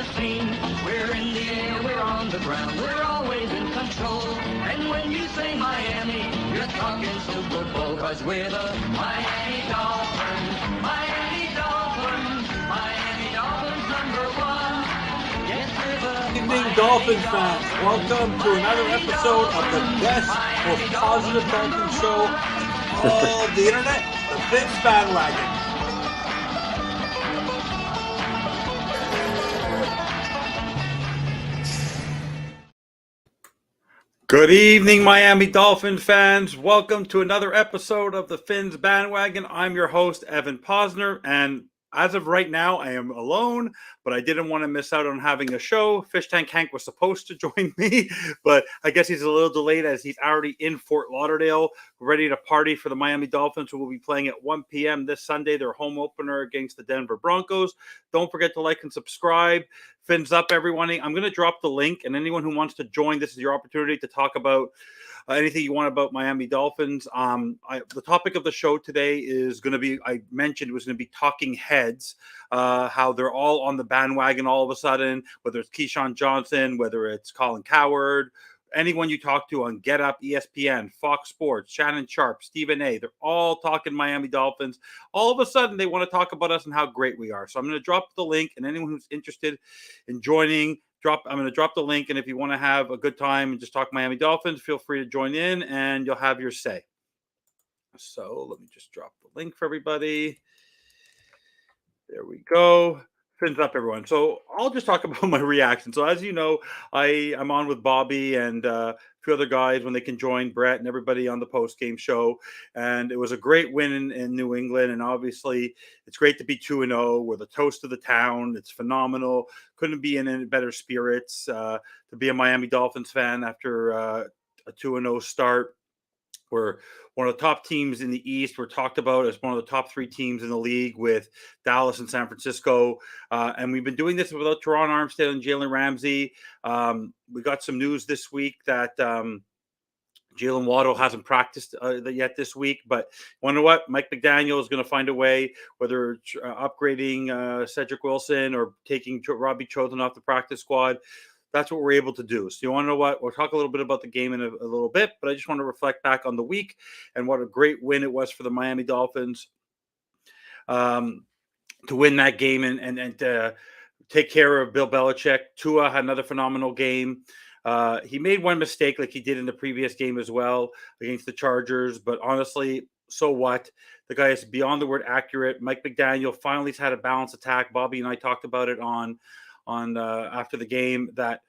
the scene. We're in the air, we're on the ground, we're always in control. And when you say Miami, you're talking Super Bowl, 'cause we're the Miami Dolphins. Miami Dolphins. Miami Dolphins #1. Yes, we're the Good evening, Dolphins fans. Welcome to another episode of the best, most positive Dolphins show on all the internet, the Fins Bandwagon. Good evening, Miami Dolphins fans. Welcome to another episode of the Fins Bandwagon. I'm your host, Evan Posner, and as of right now, I am alone, but I didn't want to miss out on having a show. Fish Tank Hank was supposed to join me, but I guess he's a little delayed as he's already in Fort Lauderdale, ready to party for the Miami Dolphins, who will be playing at 1 p.m. this Sunday, their home opener against the Denver Broncos. Don't forget to like and subscribe. Fins up, everyone. I'm going to drop the link, and anyone who wants to join, this is your opportunity to talk about anything you want about Miami Dolphins. The topic of the show today is going to be, I mentioned it was going to be talking heads, how they're all on the bandwagon all of a sudden, whether it's Keyshawn Johnson, whether it's Colin Cowherd, anyone you talk to on Get Up, ESPN, Fox Sports, Shannon Sharp, Stephen A. They're all talking Miami Dolphins. All of a sudden, they want to talk about us and how great we are. So I'm going to drop the link, and anyone who's interested in joining, I'm going to drop the link, and if you want to have a good time and just talk Miami Dolphins, feel free to join in, and you'll have your say. So let me just drop the link for everybody. There we go. Fins up, everyone. So I'll just talk about my reaction. So as you know, I'm on with Bobby and a few other guys when they can join, Brett and everybody on the post-game show. And it was a great win in New England. And obviously, it's great to be 2-0. We're the toast of the town. It's phenomenal. Couldn't be in any better spirits to be a Miami Dolphins fan after a 2-0 start. We're one of the top teams in the East. We're talked about as one of the top 3 teams in the league with Dallas and San Francisco. And we've been doing this without Teron Armstead and Jalen Ramsey. We got some news this week that Jalen Waddle hasn't practiced yet this week. But you know what? Mike McDaniel is going to find a way, whether it's upgrading Cedric Wilson or taking Robbie Chosen off the practice squad. That's what we're able to do. So you want to know what? We'll talk a little bit about the game in a little bit, but I just want to reflect back on the week and what a great win it was for the Miami Dolphins to win that game and take care of Bill Belichick. Tua had another phenomenal game. He made one mistake like he did in the previous game as well against the Chargers, but honestly, so what? The guy is beyond the word accurate. Mike McDaniel finally has had a balanced attack. Bobby and I talked about it on after the game, that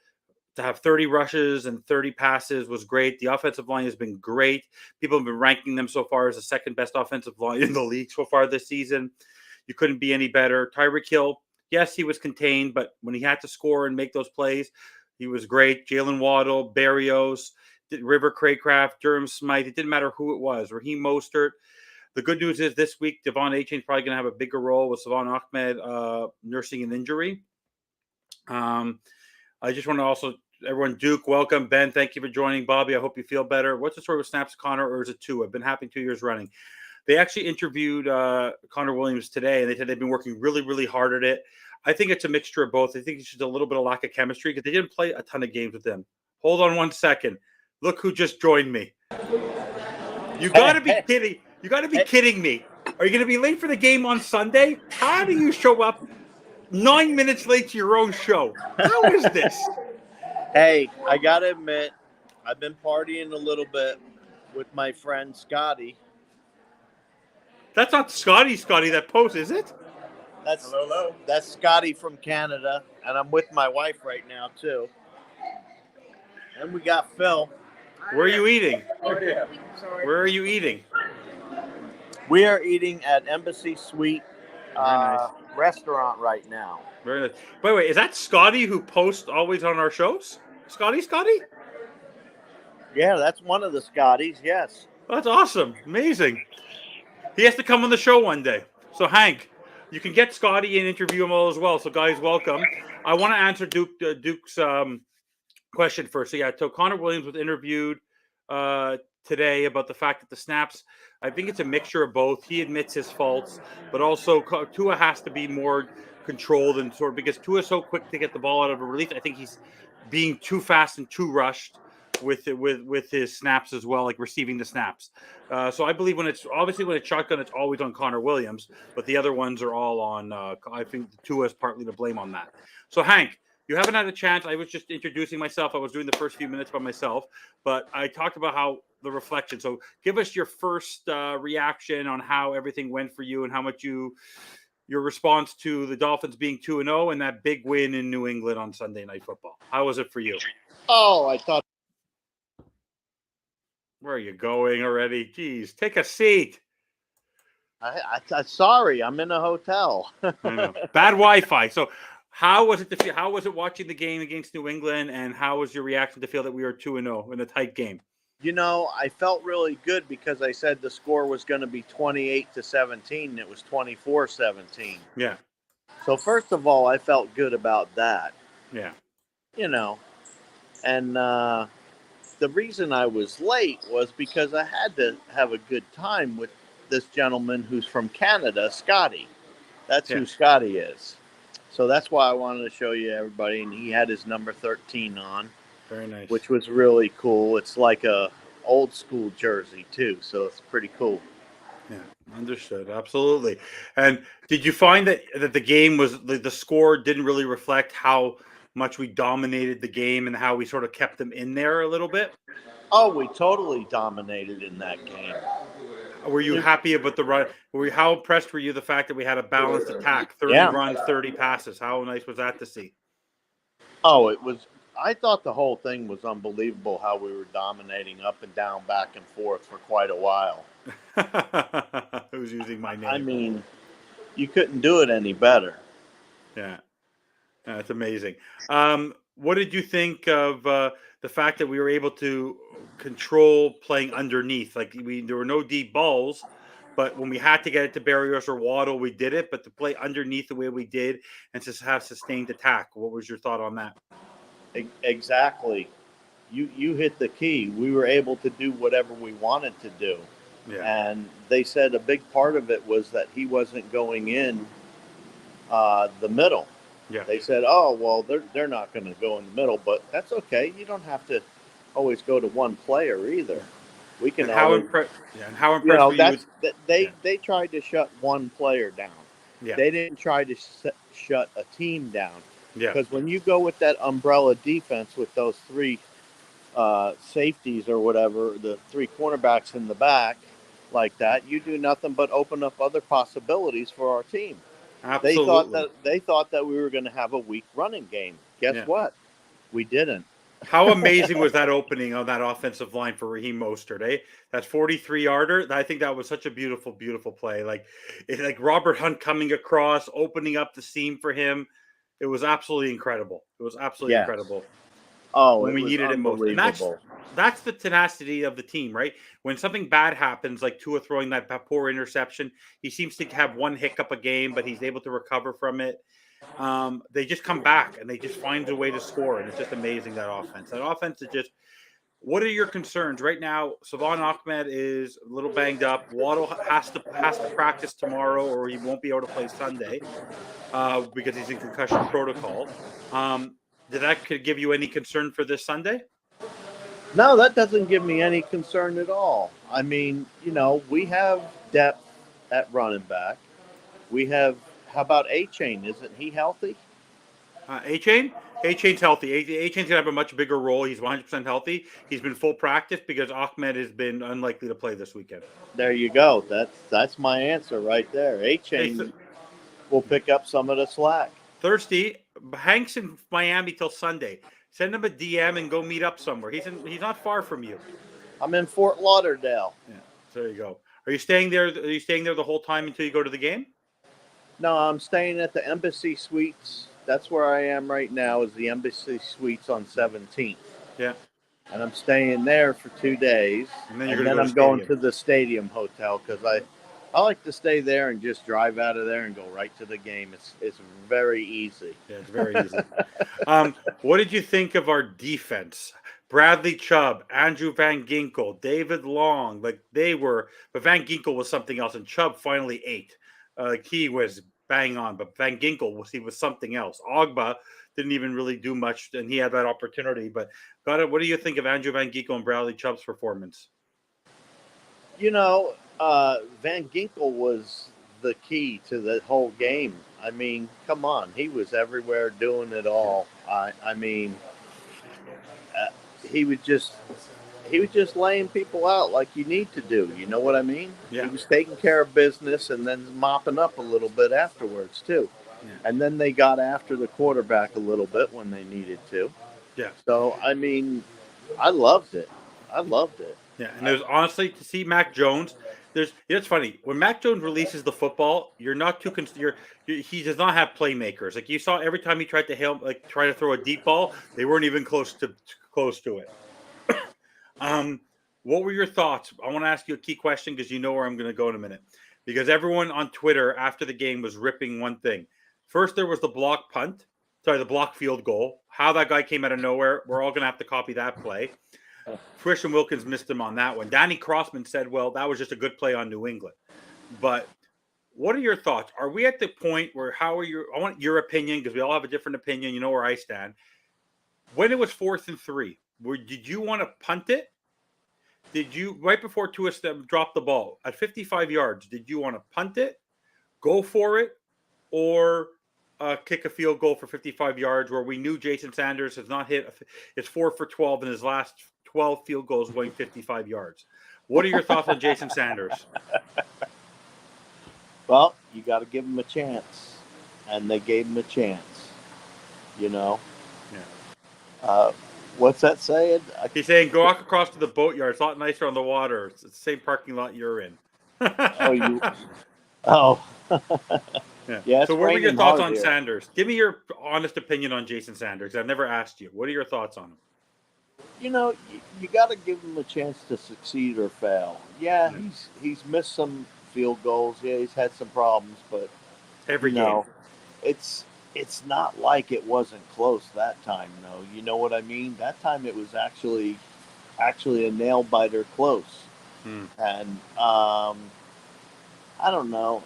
to have 30 rushes and 30 passes was great. The offensive line has been great. People have been ranking them so far as the second best offensive line in the league so far this season. You couldn't be any better. Tyreek Hill, yes, he was contained, but when he had to score and make those plays, he was great. Jalen Waddle, Berrios, River Craycraft, Durham Smythe, it didn't matter who it was. Raheem Mostert. The good news is this week, Devon Achane is probably going to have a bigger role with Savon Ahmed nursing an injury. I just want to also, everyone, Duke, welcome. Ben, thank you for joining. Bobby, I hope you feel better. What's the story with Snaps Connor, or is it 2? I've been happy 2 years running. They actually interviewed Connor Williams today, and they said they've been working really, really hard at it. I think it's a mixture of both. I think it's just a little bit of lack of chemistry because they didn't play a ton of games with them. Hold on 1 second. Look who just joined me. You got to be kidding. You got to be kidding me. Are you going to be late for the game on Sunday? How do you show up 9 minutes late to your own show? How is this? Hey, I got to admit, I've been partying a little bit with my friend Scotty. That's not Scotty that post, is it? Hello. That's Scotty from Canada, and I'm with my wife right now, too. And we got Phil. Where are you eating? Where are you eating? We are eating at Embassy Suite nice. Restaurant right now. Very nice. Wait, is that Scotty who posts always on our shows? Scotty? Yeah, that's one of the Scotties, yes. That's awesome. Amazing. He has to come on the show one day. So, Hank, you can get Scotty and interview him all as well. So, guys, welcome. I want to answer Duke's question first. So Connor Williams was interviewed today about the fact that the snaps, I think it's a mixture of both. He admits his faults, but also Tua has to be more controlled and sort of because Tua's so quick to get the ball out of a release. I think he's being too fast and too rushed with his snaps as well, like receiving the snaps. So I believe when it's shotgun, it's always on Connor Williams, but the other ones are all on. I think Tua is partly to blame on that. So Hank, you haven't had a chance. I was just introducing myself. I was doing the first few minutes by myself, but I talked about how the reflection. So give us your first reaction on how everything went for you and how much your response to the Dolphins being 2-0 and that big win in New England on Sunday Night Football. How was it for you? Oh, I thought. Where are you going already? Jeez, take a seat. Sorry, I'm in a hotel. I know. Bad Wi-Fi. So how was it how was it watching the game against New England, and how was your reaction to feel that we were 2-0 in a tight game? I felt really good because I said the score was going to be 28-17, and it was 24-17. Yeah. So first of all, I felt good about that. Yeah. And the reason I was late was because I had to have a good time with this gentleman who's from Canada, Scotty. That's who Scotty is. So that's why I wanted to show you everybody. And he had his number 13 on. Very nice. Which was really cool. It's like a old school jersey too, so it's pretty cool. Yeah, understood. Absolutely. And did you find that the game was the score didn't really reflect how much we dominated the game and how we sort of kept them in there a little bit? Oh, we totally dominated in that game. Were you happy about the run? How impressed were you the fact that we had a balanced attack, 30 runs, 30 passes? How nice was that to see? Oh, it was. I thought the whole thing was unbelievable how we were dominating up and down, back and forth for quite a while. Who's using my name? I mean, you couldn't do it any better. Yeah. That's amazing. What did you think of the fact that we were able to control playing underneath? Like there were no deep balls, but when we had to get it to Barrios or Waddle, we did it. But to play underneath the way we did and just have sustained attack, what was your thought on that? Exactly. You hit the key. We were able to do whatever we wanted to do. Yeah. And they said a big part of it was that he wasn't going in the middle. Yeah. They said, oh, well, they're not going to go in the middle, but that's okay. You don't have to always go to one player either. We can. And how impressed were you? They tried to shut one player down. Yeah. They didn't try to shut a team down. Yeah. Because when you go with that umbrella defense with those three safeties or whatever, the three cornerbacks in the back like that, you do nothing but open up other possibilities for our team. Absolutely. They thought that we were going to have a weak running game. Guess what? We didn't. How amazing was that opening on that offensive line for Raheem Mostert, eh? That 43-yarder. I think that was such a beautiful, beautiful play. Like Robert Hunt coming across, opening up the seam for him. It was absolutely incredible. It was absolutely incredible. Oh, when we needed it most. And that's the tenacity of the team, right? When something bad happens, like Tua throwing that poor interception, he seems to have one hiccup a game, but he's able to recover from it. They just come back and they just find a way to score, and it's just amazing, that offense. That offense is just. What are your concerns right now? Savon Ahmed is a little banged up. Waddle has to practice tomorrow, or he won't be able to play Sunday because he's in concussion protocol. Did that could give you any concern for this Sunday? No, that doesn't give me any concern at all. I mean, we have depth at running back. We have. How about A-Chain? Isn't he healthy? A-Chain? A-Chain's healthy. A-Chain's going to have a much bigger role. He's 100% healthy. He's been full practice because Ahmed has been unlikely to play this weekend. There you go. That's my answer right there. A-Chain will pick up some of the slack. Thirsty. Hank's in Miami till Sunday. Send him a DM and go meet up somewhere. He's not far from you. I'm in Fort Lauderdale. Yeah, there you go. Are you staying there? Are you staying there the whole time until you go to the game? No, I'm staying at the Embassy Suites. That's where I am right now, is the Embassy Suites on 17th. Yeah. And I'm staying there for 2 days. And then I'm going to the stadium hotel because I like to stay there and just drive out of there and go right to the game. It's very easy. Yeah, it's very easy. What did you think of our defense? Bradley Chubb, Andrew Van Ginkel, David Long, but Van Ginkel was something else, and Chubb finally ate. He was bang on, but Van Ginkel was something else. Ogba didn't even really do much, and he had that opportunity. But what do you think of Andrew Van Ginkel and Bradley Chubb's performance? Van Ginkel was the key to the whole game. I mean, come on, he was everywhere doing it all. I mean, he was just laying people out like you need to do. You know what I mean? Yeah. He was taking care of business and then mopping up a little bit afterwards too. Yeah. And then they got after the quarterback a little bit when they needed to. Yeah. So I mean, I loved it. Yeah, and there's honestly to see Mac Jones. It's funny when Mac Jones releases the football, you're not too he does not have playmakers. Like you saw every time he tried to try to throw a deep ball, they weren't even close to it. What were your thoughts? I want to ask you a key question because you know where I'm going to go in a minute. Because everyone on Twitter after the game was ripping one thing. First, there was the block field goal. How that guy came out of nowhere. We're all going to have to copy that play. Christian Wilkins missed him on that one. Danny Crossman said, well, that was just a good play on New England. But what are your thoughts? Are we at the point where I want your opinion because we all have a different opinion. You know where I stand. When it was 4th and 3, did you want to punt it? Did you, right before Tua dropped the ball at 55 yards, did you want to punt it, go for it, or kick a field goal for 55 yards where we knew Jason Sanders has not hit? It's 4 for 12 in his last 12 field goals going 55 yards. What are your thoughts on Jason Sanders? Well, you got to give him a chance, and they gave him a chance, Yeah. What's that saying? He's saying go walk across to the boatyard. It's a lot nicer on the water. It's the same parking lot you're in. Yeah. So what were your thoughts on Sanders? Give me your honest opinion on Jason Sanders. I've never asked you. What are your thoughts on him? You got to give him a chance to succeed or fail. Yeah, he's missed some field goals. Yeah, he's had some problems, but every game, it's not like it wasn't close that time. No, you know what I mean. That time it was actually a nail biter close, and I don't know.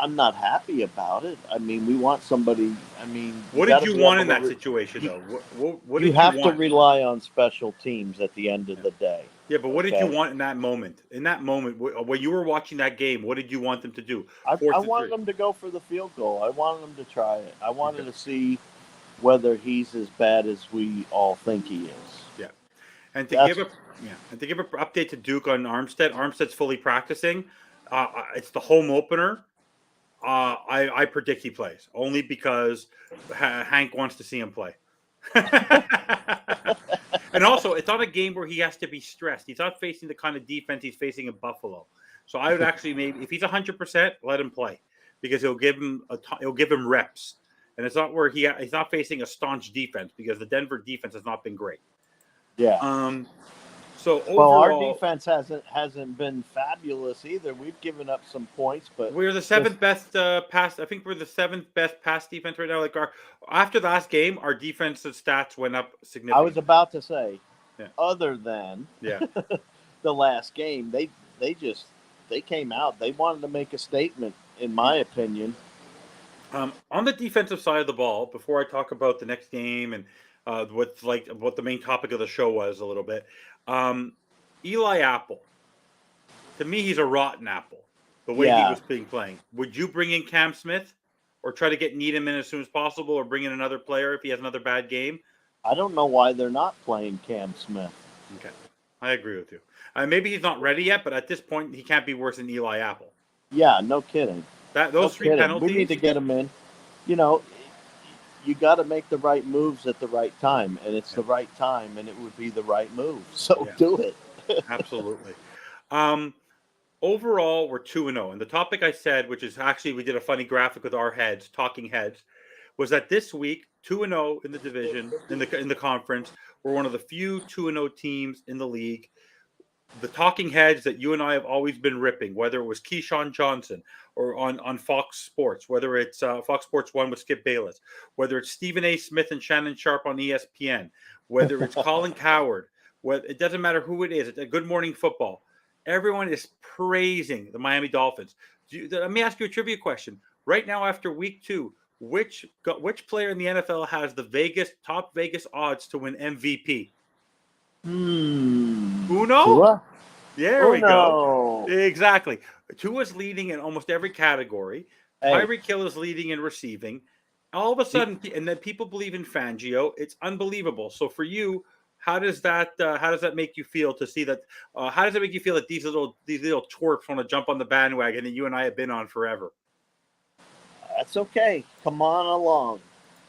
I'm not happy about it. I mean, we want somebody. I mean, what did you want in that situation, though? What you have to rely on special teams at the end of the day. Yeah, but what did you want in that moment? In that moment, when you were watching that game, what did you want them to do? I wanted them to go for the field goal. I wanted them to try it. I wanted to see whether he's as bad as we all think he is. Yeah, and to give an update to Duke on Armstead. Armstead's fully practicing. It's the home opener. I predict he plays only because Hank wants to see him play. And also, it's not a game where he has to be stressed. He's not facing the kind of defense he's facing in Buffalo. So I would actually maybe if he's 100%, let him play because he'll give him reps. And it's not where he's not facing a staunch defense because the Denver defense has not been great. Yeah. So overall, our defense hasn't been fabulous either. We've given up some points, but we're the 7th best pass. I think we're the 7th best pass defense right now. Like after the last game, our defensive stats went up significantly. I was about to say, other than the last game, they came out. They wanted to make a statement, in my opinion. On the defensive side of the ball, before I talk about the next game and what the main topic of the show was a little bit. Eli Apple, to me, he's a rotten apple. The way he was playing. Would you bring in Cam Smith, or try to get Needham in as soon as possible, or bring in another player if he has another bad game? I don't know why they're not playing Cam Smith. Okay, I agree with you. Maybe he's not ready yet, but at this point, he can't be worse than Eli Apple. Yeah, no kidding. Those three penalties. We need to get him in. You got to make the right moves at the right time, and it's the right time, and it would be the right move. So do it. Absolutely. Overall, we're 2-0. And the topic I said, which is actually we did a funny graphic with our talking heads, was that this week 2-0 in the division in the conference. We're one of the few 2-0 teams in the league. The talking heads that you and I have always been ripping, whether it was Keyshawn Johnson or on Fox Sports, whether it's Fox Sports 1 with Skip Bayless, whether it's Stephen A. Smith and Shannon Sharp on ESPN, whether it's Colin Coward, it doesn't matter who it is. It's a Good Morning Football. Everyone is praising the Miami Dolphins. Let me ask you a trivia question. right now after week 2, which player in the NFL has the top Vegas odds to win MVP? Uno? Tua? There Oh we go. no. Exactly. Tua's leading in almost every category. Hey, Tyreek Hill is leading in receiving. All of a sudden, and then people believe in Fangio. It's unbelievable. So for you, how does that make you feel to see that? How does it make you feel that these little twerps want to jump on the bandwagon that you and I have been on forever? that's okay. Come on along.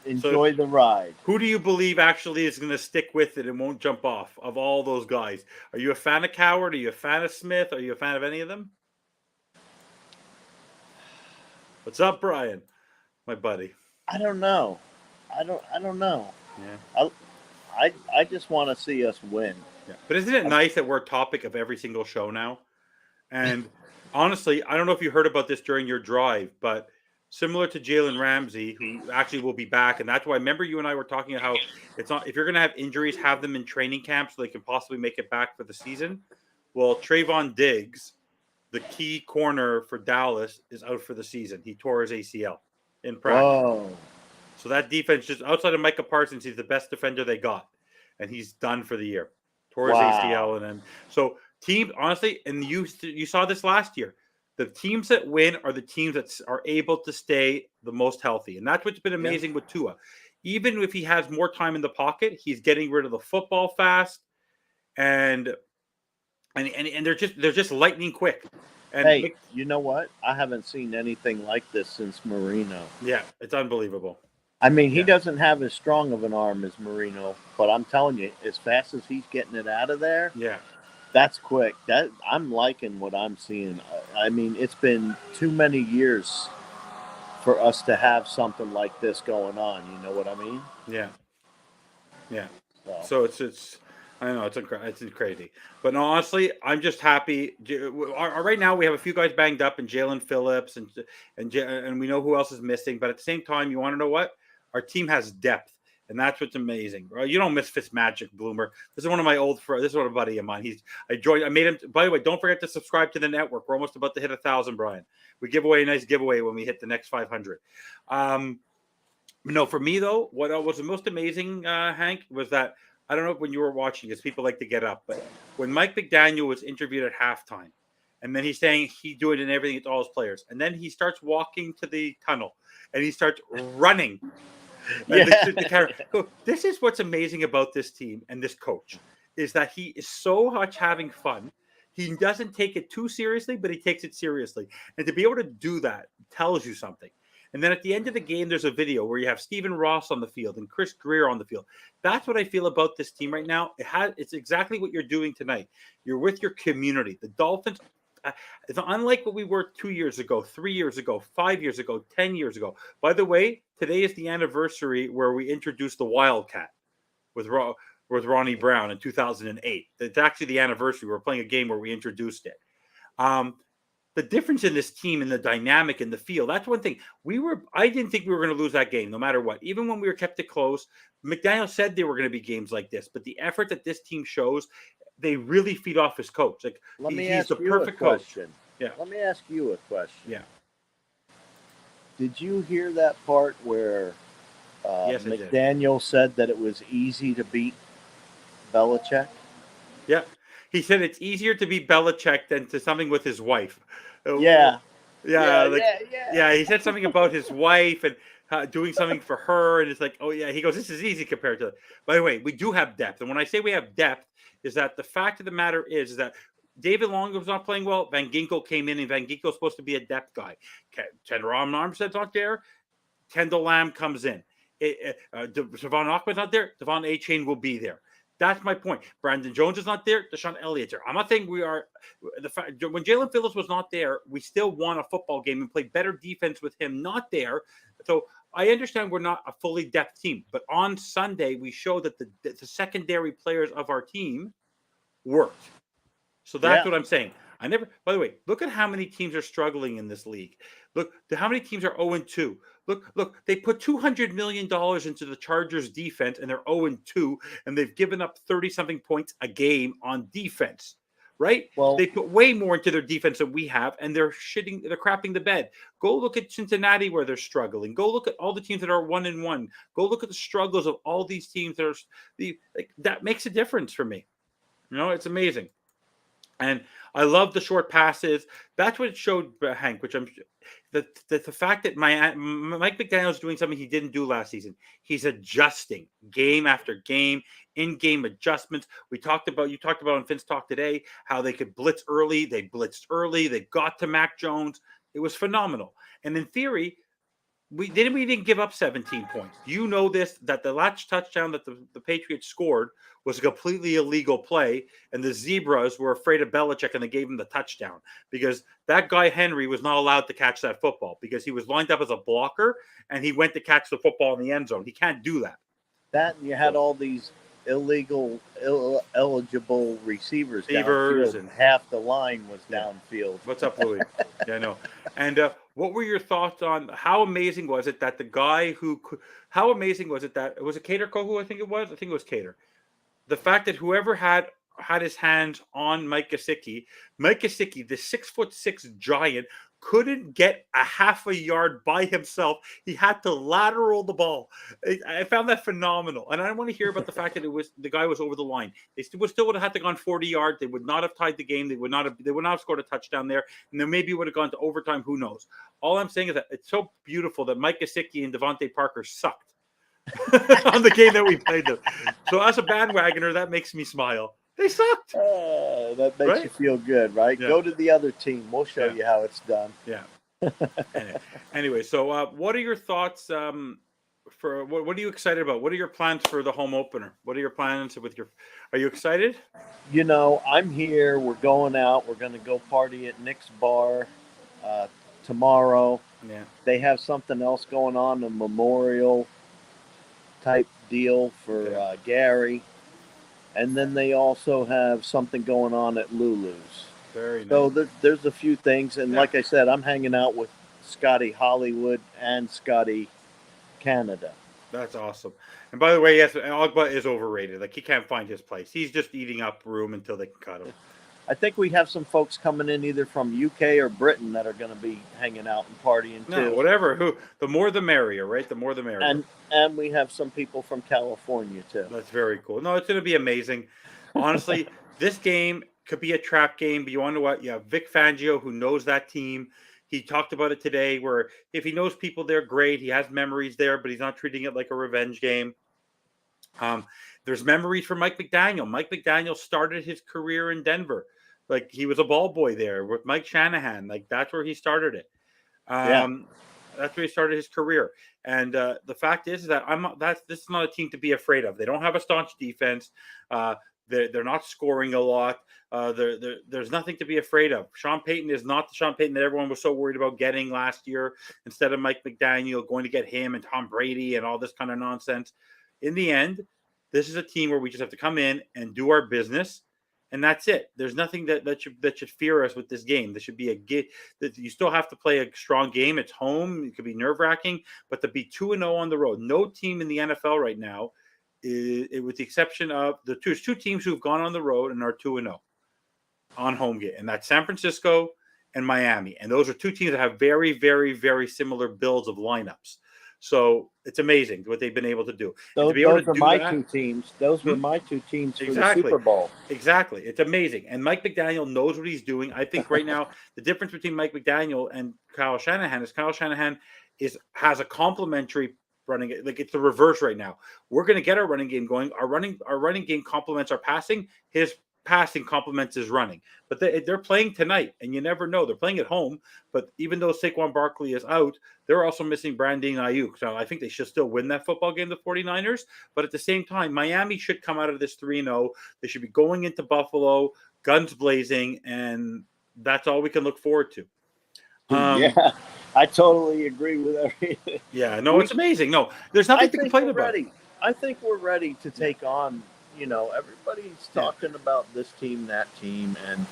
So, Enjoy the ride. who do you believe actually is going to stick with it and won't jump off of all those guys? Are you a fan of Coward? Are you a fan of Smith? Are you a fan of any of them? What's up, Brian? My buddy. I don't know. I don't know. Yeah. I just want to see us win. Yeah. But isn't it nice that we're a topic of every single show now? And honestly, I don't know if you heard about this during your drive, but similar to Jalen Ramsey, who actually will be back, and that's why. Remember, you and I were talking about how it's not if you're going to have injuries, have them in training camp so they can possibly make it back for the season. Well, Trayvon Diggs, the key corner for Dallas, is out for the season. He tore his ACL in practice. Oh. So that defense, just outside of Micah Parsons, he's the best defender they got, and he's done for the year. Tore his ACL, and then so teams, honestly, and you saw this last year. The teams that win are the teams that are able to stay the most healthy, and that's what's been amazing with Tua. Even if he has more time in the pocket, he's getting rid of the football fast, and they're just lightning quick. And hey, you know what? I haven't seen anything like this since Marino. Yeah, it's unbelievable. I mean, he doesn't have as strong of an arm as Marino, but I'm telling you, as fast as he's getting it out of there, that's quick. That I'm liking what I'm seeing. I mean, it's been too many years for us to have something like this going on. You know what I mean? Yeah. So it's I don't know, it's crazy. But no, honestly, I'm just happy. Right now, we have a few guys banged up, and Jalen Phillips, and we know who else is missing. By the same time, you want to know what? Our team has depth, and that's what's amazing. You don't miss Fitzmagic, Bloomer. This is one of my old friends. This is one of a buddy of mine. I made him. By the way, don't forget to subscribe to the network. We're almost about to hit 1,000, Brian. We give away a nice giveaway when we hit the next 500. No, for me though, what was the most amazing, Hank, was that I don't know when you were watching, because people like to get up, but when Mike McDaniel was interviewed at halftime, and then he's saying he's doing it and everything to all his players, and then he starts walking to the tunnel, and he starts running. This is what's amazing about this team and this coach, is that he is so much having fun. He doesn't take it too seriously, but he takes it seriously. And to be able to do that tells you something. And then at the end of the game, there's a video where you have Stephen Ross on the field and Chris Greer on the field. That's what I feel about this team right now. It's exactly what you're doing tonight. You're with your community. The Dolphins, it's unlike what we were 2 years ago, 3 years ago, 5 years ago, 10 years ago. By the way, today is the anniversary where we introduced the Wildcat with Ronnie Brown in 2008. It's actually the anniversary. We're playing a game where we introduced it. The difference in this team and the dynamic in the field, that's one thing. I didn't think we were going to lose that game no matter what. Even when we were kept it close, McDaniel said there were going to be games like this, but the effort that this team shows, they really feed off his coach. Like, he's the perfect coach. Yeah. Let me ask you a question. Yeah. Did you hear that part where Yes, McDaniel said that it was easy to beat Belichick? Yeah. He said it's easier to beat Belichick than to something with his wife. Yeah. Yeah. He said something about his wife and doing something for her, and it's like, oh yeah. He goes, this is easy compared to. By the way, we do have depth, and when I say we have depth, is that the fact of the matter is that David Long was not playing well. Van Ginkel came in, and Van Ginkel's supposed to be a depth guy. Teron Armstead's not there. Kendall Lamb comes in. Devon Achman's not there. Devon A-Chain will be there. That's my point. Brandon Jones is not there. Deshaun Elliott's there. I'm not saying we are. When Jalen Phillips was not there, we still won a football game and played better defense with him not there. So I understand we're not a fully depth team, but on Sunday we showed that the secondary players of our team worked. So that's what I'm saying. By the way, look at how many teams are struggling in this league. Look, how many teams are 0-2. Look, they put $200 million into the Chargers defense, and they're 0-2, and they've given up 30-something points a game on defense. right? Well, They put way more into their defense than we have, and they're crapping the bed. Go look at Cincinnati where they're struggling. Go look at all the teams that are 1-1. Go look at the struggles of all these teams that are that makes a difference for me. It's amazing. And I love the short passes. That's what it showed, Hank. Which the fact that Mike McDaniel is doing something he didn't do last season. He's adjusting game after game, in-game adjustments. You talked about in Fins Talk today how they could blitz early. They blitzed early. They got to Mac Jones. It was phenomenal. And in theory, we didn't give up 17 points. You know this, that the last touchdown that the Patriots scored was a completely illegal play, and the Zebras were afraid of Belichick, and they gave him the touchdown because that guy Henry was not allowed to catch that football because he was lined up as a blocker, and he went to catch the football in the end zone. He can't do that. That, and you had all these eligible receivers downfield, and half the line was downfield. What's up, Louis? Yeah, I know. And what were your thoughts on how amazing was it that the guy how amazing was it that it was a Cater Kohu? I think it was Cater. The fact that whoever had his hands on Mike Gesicki, the 6'6" giant, couldn't get a half a yard by himself. He had to lateral the ball. I found that phenomenal. And I don't want to hear about the fact that the guy was over the line. They still would have had to gone 40 yards. They would not have tied the game. They would not have scored a touchdown there. And then maybe would have gone to overtime. Who knows? All I'm saying is that it's so beautiful that Mike Gesicki and Devontae Parker sucked on the game that we played them. So as a bandwagoner, that makes me smile. They sucked. That makes you feel good, right? Yeah. Go to the other team. We'll show you how it's done. Yeah. Anyway, so what are your thoughts for what are you excited about? What are your plans for the home opener? What are your plans are you excited? I'm here. We're going out. We're going to go party at Nick's Bar tomorrow. Yeah. They have something else going on, a memorial type deal for Gary. And then they also have something going on at Lulu's. Very nice. So there's a few things. And like I said, I'm hanging out with Scotty Hollywood and Scotty Canada. That's awesome. And by the way, yes, Ogba is overrated. Like, he can't find his place. He's just eating up room until they can cut him. I think we have some folks coming in either from UK or Britain that are going to be hanging out and partying too. No, whatever. The more the merrier, right? The more the merrier. And we have some people from California too. That's very cool. No, it's going to be amazing. Honestly, this game could be a trap game, but you want to know what? You have Vic Fangio, who knows that team. He talked about it today, where if he knows people there, great. He has memories there, but he's not treating it like a revenge game. There's memories for Mike McDaniel. Mike McDaniel started his career in Denver. Like, he was a ball boy there with Mike Shanahan. Like, that's where he started it. That's where he started his career. And the fact is that this is not a team to be afraid of. They don't have a staunch defense. They're not scoring a lot. There's nothing to be afraid of. Sean Payton is not the Sean Payton that everyone was so worried about getting last year. Instead of Mike McDaniel going to get him and Tom Brady and all this kind of nonsense. In the end, this is a team where we just have to come in and do our business. And that's it. There's nothing that should fear us with this game. This should be a game that you still have to play a strong game. It's home. It could be nerve-wracking, but to be 2-0 on the road, no team in the NFL right now, with the exception of there's two teams who've gone on the road and are 2-0 on home game, and that's San Francisco and Miami. And those are two teams that have very, very, very similar builds of lineups. So it's amazing what they've been able to do. Those were my two teams. Those were my two teams for the Super Bowl. Exactly. It's amazing. And Mike McDaniel knows what he's doing. I think right now the difference between Mike McDaniel and Kyle Shanahan is Kyle Shanahan has a complementary running. Like, it's the reverse right now. We're going to get our running game going. Our running game complements our passing. His passing complements his running. But they're playing tonight, and you never know. They're playing at home, but even though Saquon Barkley is out, they're also missing Brandon Ayuk. So I think they should still win that football game, the 49ers. But at the same time, Miami should come out of this 3-0. They should be going into Buffalo, guns blazing, and that's all we can look forward to. Yeah, I totally agree with everything. Yeah, no, it's amazing. No, there's nothing to complain about. I think we're ready to take on. Everybody's talking about this team, that team, and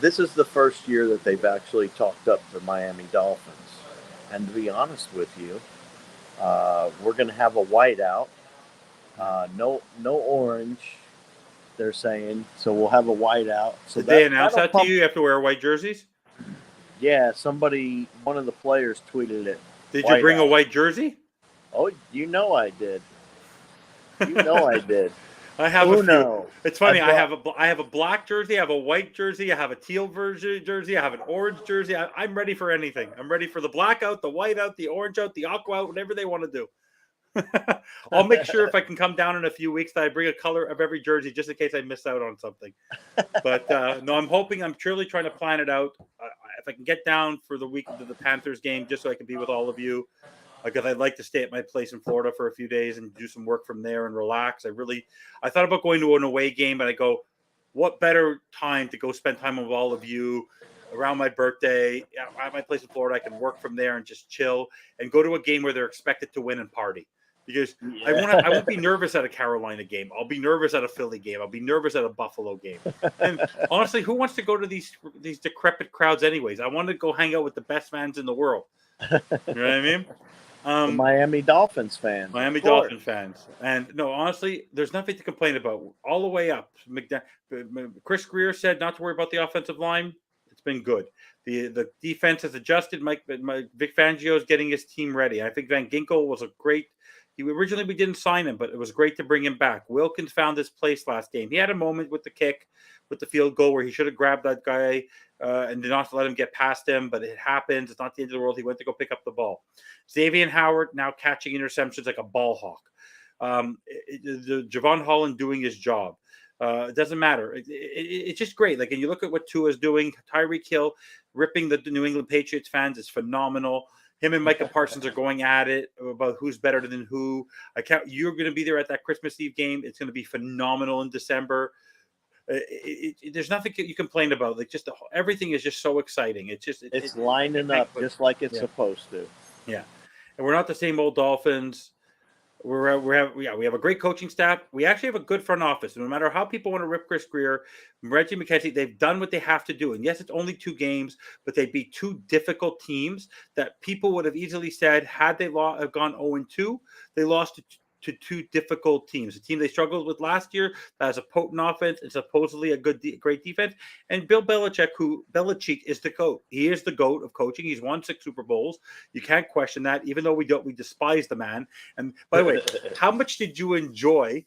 this is the first year that they've actually talked up the Miami Dolphins. And to be honest with you, we're going to have a whiteout, no orange. they're saying. So we'll have a white out. So did they announce that to you? You have to wear white jerseys? Yeah, one of the players tweeted it. Did you bring a white jersey? Oh, you know I did. You know I did. I have a few. It's funny. I have a black jersey. I have a white jersey. I have a teal jersey. I have an orange jersey. I'm ready for anything. I'm ready for the black out, the white out, the orange out, the aqua out, whatever they want to do. I'll make sure if I can come down in a few weeks that I bring a color of every jersey just in case I miss out on something. But no, I'm truly trying to plan it out. If I can get down for the week of the Panthers game, just so I can be with all of you, because I'd like to stay at my place in Florida for a few days and do some work from there and relax. I thought about going to an away game, but I go, what better time to go spend time with all of you around my birthday at my place in Florida. I can work from there and just chill and go to a game where they're expected to win and party. Because I won't be nervous at a Carolina game. I'll be nervous at a Philly game. I'll be nervous at a Buffalo game. And honestly, who wants to go to these decrepit crowds anyways? I want to go hang out with the best fans in the world. You know what I mean? The Miami Dolphins fans. Dolphin fans. And no, honestly, there's nothing to complain about. All the way up. Chris Greer said not to worry about the offensive line. It's been good. The defense has adjusted. Vic Fangio is getting his team ready. I think Van Ginkel was a great. Originally, we didn't sign him, but it was great to bring him back. Wilkins found his place last game. He had a moment with the kick, with the field goal, where he should have grabbed that guy and did not let him get past him, but it happens. It's not the end of the world. He went to go pick up the ball. Xavier Howard now catching interceptions like a ball hawk. Javon Holland doing his job. It doesn't matter. It's just great. Like, and you look at what Tua is doing. Tyreek Hill ripping the New England Patriots fans is phenomenal. Him and Micah Parsons are going at it about who's better than who. You're going to be there at that Christmas Eve game. It's going to be phenomenal in December. There's nothing you complain about. Like, just everything is just so exciting. It's lining up just like it's supposed to. Yeah, and we're not the same old Dolphins. We have a great coaching staff. We actually have a good front office. No matter how people want to rip Chris Greer, Reggie McKenzie, they've done what they have to do. And yes, it's only 2 games, but they beat 2 difficult teams that people would have easily said, had they have gone 0-2, they lost to 2 difficult teams. A team they struggled with last year that has a potent offense and supposedly a great defense. And Bill Belichick, Belichick is the GOAT. He is the GOAT of coaching. He's won 6 Super Bowls. You can't question that, even though we despise the man. And by the way, how much did you enjoy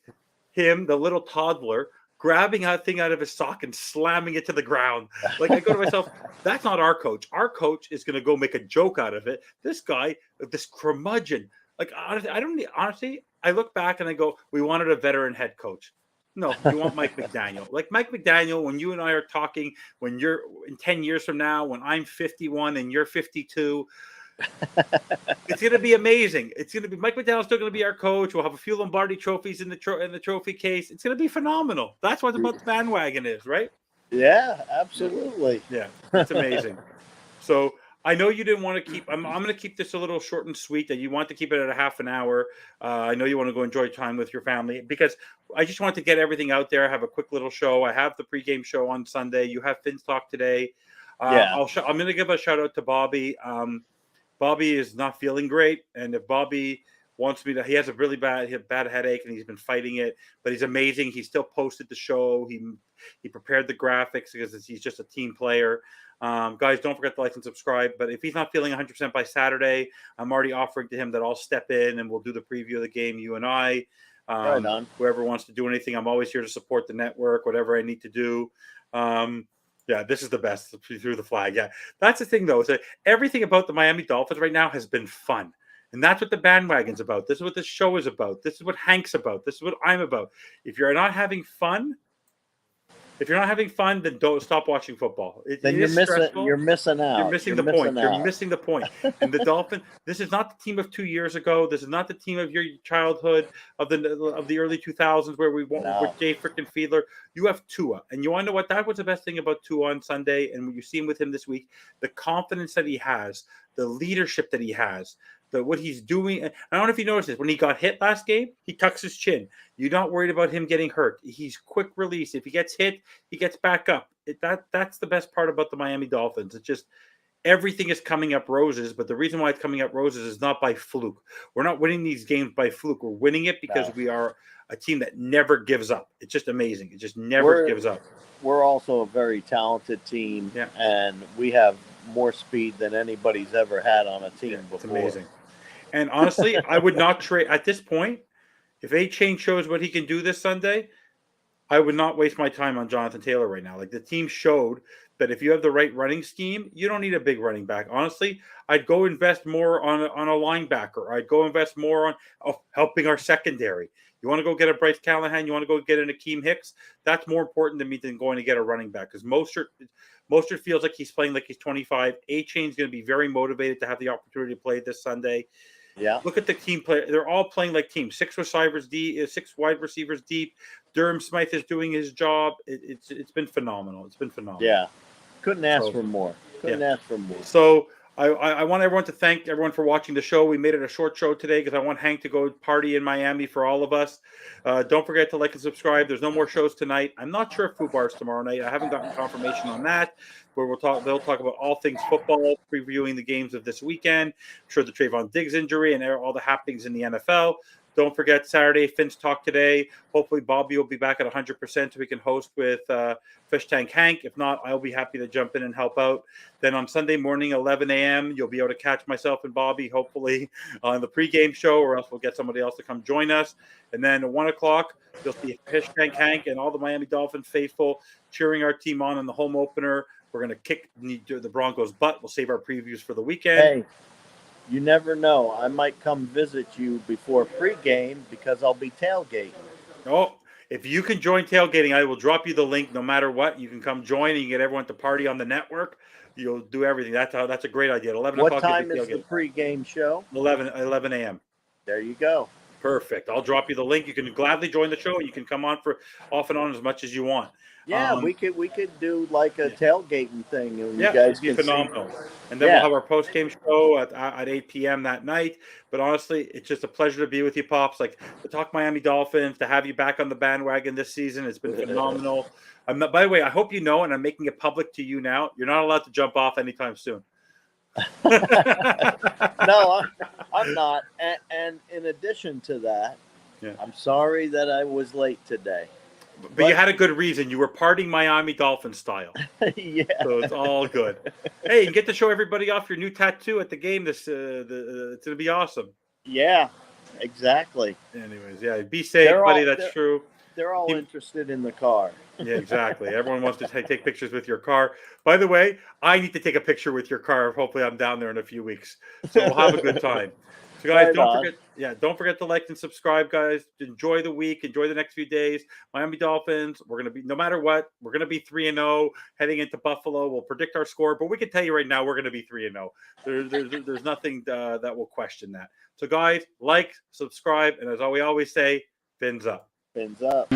him, the little toddler, grabbing that thing out of his sock and slamming it to the ground? Like, I go to myself, that's not our coach. Our coach is going to go make a joke out of it. This guy, this curmudgeon, like, honestly, I look back and I go, we wanted a veteran head coach. No, we want Mike McDaniel. Like, Mike McDaniel, when you and I are talking, when you're in 10 years from now, when I'm 51 and you're 52, it's going to be amazing. It's going to be Mike McDaniel's still going to be our coach. We'll have a few Lombardi trophies in the trophy case. It's going to be phenomenal. That's what about the bandwagon is, right? Yeah, absolutely. Yeah, it's amazing. So I know you didn't want to keep. I'm going to keep this a little short and sweet. That you want to keep it at a half an hour. I know you want to go enjoy time with your family, because I just want to get everything out there. I have a quick little show. I have the pregame show on Sunday. You have Fins Talk today. I'm going to give a shout out to Bobby. Bobby is not feeling great, and if Bobby wants me to, he has a really bad headache, and he's been fighting it. But he's amazing. He still posted the show. He prepared the graphics because he's just a team player. Guys, don't forget to like and subscribe. But if he's not feeling 100% by Saturday, I'm already offering to him that I'll step in and we'll do the preview of the game, you and I. Right on. Whoever wants to do anything, I'm always here to support the network, whatever I need to do. This is the best through the flag. Yeah, that's the thing, though. Is that everything about the Miami Dolphins right now has been fun. And that's what the bandwagon's about. This is what this show is about. This is what Hank's about. This is what I'm about. If you're not having fun, then don't stop watching football. You're missing out. You're missing the point. You're missing the point. And the Dolphins, this is not the team of 2 years ago. This is not the team of your childhood of the early 2000s where we won with Jay freaking Fiedler. You have Tua, and you want to know what? That was the best thing about Tua on Sunday, and when you see him with him this week, the confidence that he has, the leadership that he has. What he's doing. I don't know if you noticed this. When he got hit last game, he tucks his chin. You're not worried about him getting hurt. He's quick release. If he gets hit, he gets back up. That's the best part about the Miami Dolphins. It's just everything is coming up roses, but the reason why it's coming up roses is not by fluke. We're not winning these games by fluke. We're winning it because we are a team that never gives up. It's just amazing. It just never gives up. We're also a very talented team, Yeah. and we have more speed than anybody's ever had on a team before. It's amazing. And honestly, I would not trade at this point. If A-Chain shows what he can do this Sunday, I would not waste my time on Jonathan Taylor right now. Like, the team showed that if you have the right running scheme, you don't need a big running back. Honestly, I'd go invest more on a linebacker. I'd go invest more on helping our secondary. You want to go get a Bryce Callahan? You want to go get an Akeem Hicks? That's more important to me than going to get a running back, because Mostert feels like he's playing like he's 25. A-Chain's going to be very motivated to have the opportunity to play this Sunday. Yeah. Look at the team play. They're all playing like teams. 6 wide receivers deep. Durham Smythe is doing his job. It's been phenomenal. It's been phenomenal. Yeah. Couldn't ask for more. Ask for more. So I want everyone to thank everyone for watching the show. We made it a short show today because I want Hank to go party in Miami for all of us. Don't forget to like and subscribe. There's no more shows tonight. I'm not sure if Fubar's tomorrow night. I haven't gotten confirmation on that. Where they'll talk about all things football, previewing the games of this weekend. I'm sure the Trayvon Diggs injury and all the happenings in the NFL. Don't forget Saturday, Fins Talk today. Hopefully Bobby will be back at 100% so we can host with Fish Tank Hank. If not, I'll be happy to jump in and help out. Then on Sunday morning, 11 a.m., you'll be able to catch myself and Bobby, hopefully, on the pregame show, or else we'll get somebody else to come join us. And then at 1 o'clock, you'll see Fish Tank Hank and all the Miami Dolphins faithful cheering our team on in the home opener. We're going to kick the Broncos' butt. We'll save our previews for the weekend. Hey, you never know. I might come visit you before pregame because I'll be tailgating. Oh, if you can join tailgating, I will drop you the link no matter what. You can come join and you can get everyone to party on the network. You'll do everything. That's a great idea. At 11 o'clock. What time is the pregame show? 11 a.m. There you go. Perfect. I'll drop you the link. You can gladly join the show. You can come on for off and on as much as you want. Yeah, we could do like a tailgating thing. And you guys it'd be phenomenal. And then we'll have our post-game show at 8 p.m. that night. But honestly, it's just a pleasure to be with you, Pops. Like, to talk Miami Dolphins, to have you back on the bandwagon this season. It's been phenomenal. By the way, I hope you know, and I'm making it public to you now, you're not allowed to jump off anytime soon. No, I'm not. And in addition to that, I'm sorry that I was late today. But you had a good reason. You were partying Miami Dolphins style. Yeah. So it's all good. Hey, you get to show everybody off your new tattoo at the game. It's going to be awesome. Yeah, exactly. Anyways, be safe, buddy. That's true. They're all interested in the car. Yeah, exactly. Everyone wants to take pictures with your car. By the way, I need to take a picture with your car. Hopefully I'm down there in a few weeks. So we'll have a good time. So guys, don't forget to like and subscribe, guys. Enjoy the week, enjoy the next few days. Miami Dolphins, we're going to be, no matter what, we're going to be 3-0 heading into Buffalo. We'll predict our score, but we can tell you right now we're going to be 3-0. There's nothing that will question that. So guys, like, subscribe, and as we always say, fins up. Fins up.